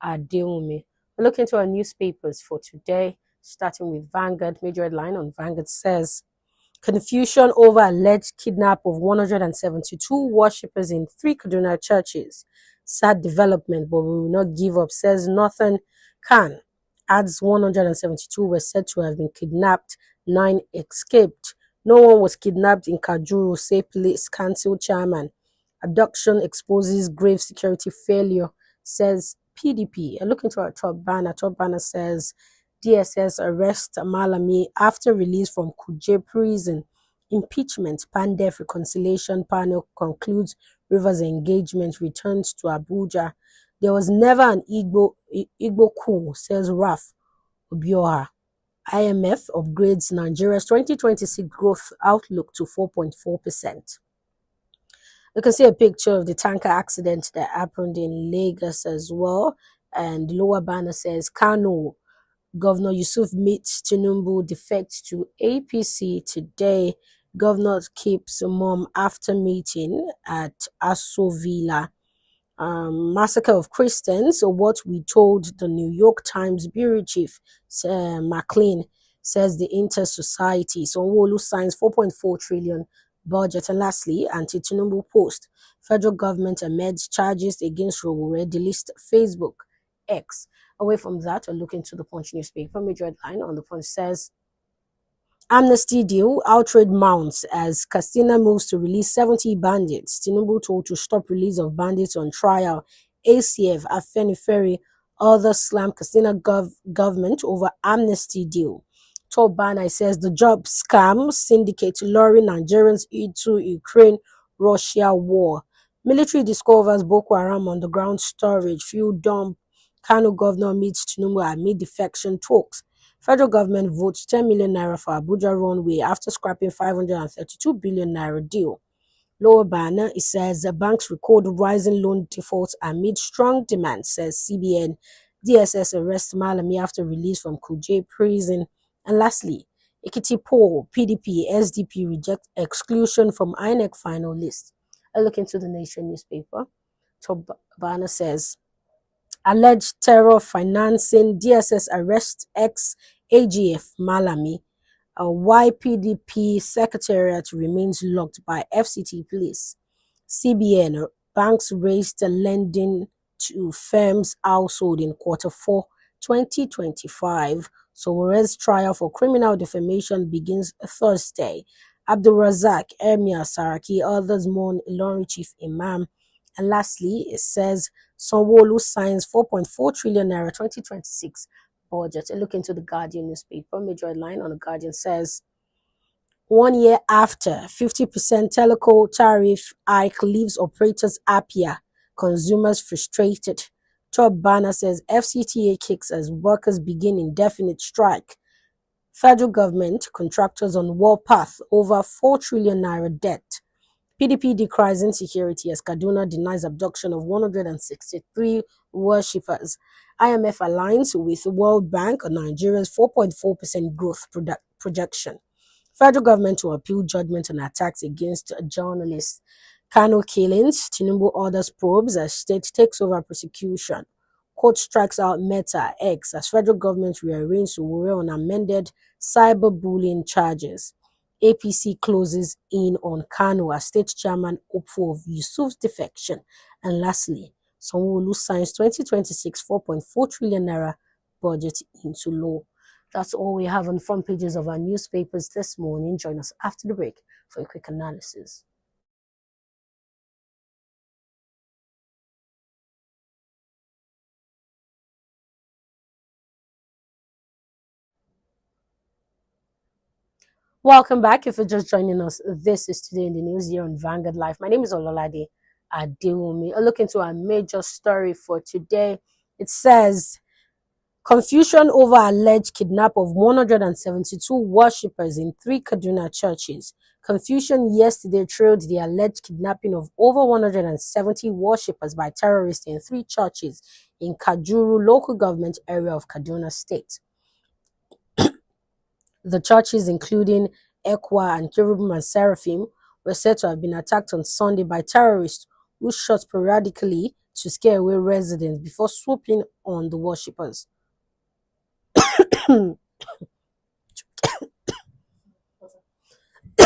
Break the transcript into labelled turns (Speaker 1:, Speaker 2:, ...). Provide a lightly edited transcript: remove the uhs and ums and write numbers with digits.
Speaker 1: Adeomi. We'll look into our newspapers for today, starting with Vanguard. Major headline on Vanguard says, confusion over alleged kidnap of 172 worshippers in 3 Kaduna churches. Sad development, but we will not give up, says Northern Khan. Adds 172 were said to have been kidnapped, 9 escaped. No one was kidnapped in Kajuru, say police council chairman. Abduction exposes grave security failure, says PDP. And look into our top banner. Top banner says DSS arrest Malami after release from Kuje prison. Impeachment Pandef reconciliation panel concludes Rivers engagement returns to Abuja. There was never an Igbo coup, says Raf Obioha. IMF upgrades Nigeria's 2026 growth outlook to 4.4%. You can see a picture of the tanker accident that happened in Lagos as well. And the lower banner says, Kano, Governor Yusuf meets Tinubu, defects to APC today. Governor keeps mum after meeting at Aso Villa. Massacre of Christians, or what we told the New York Times bureau chief, McLean, says the inter-society. Sanwo-Olu signs 4.4 trillion budget. And lastly, anti-Tinubu post. Federal government amends charges against Rowore, delist Facebook, X. Away from that, we'll look into the Punch newspaper. Major headline on the Punch says, amnesty deal, outrage mounts as Katsina moves to release 70 bandits. Tinubu told to stop release of bandits on trial. ACF, Afenifere, others slam Katsina government over amnesty deal. Top banner says the job scam syndicate luring Nigerians into Ukraine-Russia war. Military discovers Boko Haram underground storage. Fuel dump. Kano governor meets Tinubu amid defection talks. Federal government votes 10 million naira for Abuja runway after scrapping 532 billion naira deal. Lower banner, it says the banks record rising loan defaults amid strong demand, says CBN. DSS arrests Malami after release from Kuje prison. And lastly, Ekiti poll, PDP, SDP reject exclusion from INEC final list. I look into the Nation newspaper. Top banner says, alleged terror financing, DSS arrests ex-AGF Malami. YPDP secretariat remains locked by FCT police. CBN, banks raised lending to firms household in Q4 2025. Sowore's trial for criminal defamation begins Thursday. Abdulrazak, Emir Saraki, others mourn Ilorin chief imam. And lastly, it says Sanwo-Olu signs 4.4 trillion naira 2026 budget. A look into the Guardian newspaper. Major headline on the Guardian says, 1 year after 50% telco tariff hike leaves operators happier, consumers frustrated. Top banner says FCTA kicks as workers begin indefinite strike. Federal government contractors on war path over 4 trillion naira debt. PDP decries insecurity as Kaduna denies abduction of 163 worshippers. IMF aligns with World Bank on Nigeria's 4.4% growth projection. Federal government to appeal judgment on attacks against journalists. Kano killings, Tinubu orders probes as state takes over prosecution. Court strikes out Meta X as federal government rearranges Rowore on amended cyberbullying charges. APC closes in on Kano as state chairman hopeful of Yusuf's defection. And lastly, Sanwo-Olu signs 2026 4.4 trillion naira budget into law. That's all we have on the front pages of our newspapers this morning. Join us after the break for a quick analysis. Welcome back. If you're just joining us, this is Today in the News here on Vanguard Live. My name is Ololade Adeomi. A look into our major story for today. It says, confusion over alleged kidnap of 172 worshippers in 3 Kaduna churches. Confusion yesterday trailed the alleged kidnapping of over 170 worshippers by terrorists in 3 churches in Kajuru local government area of Kaduna State. The churches, including Ekwa and Cherubim and Seraphim, were said to have been attacked on Sunday by terrorists who shot sporadically to scare away residents before swooping on the worshippers.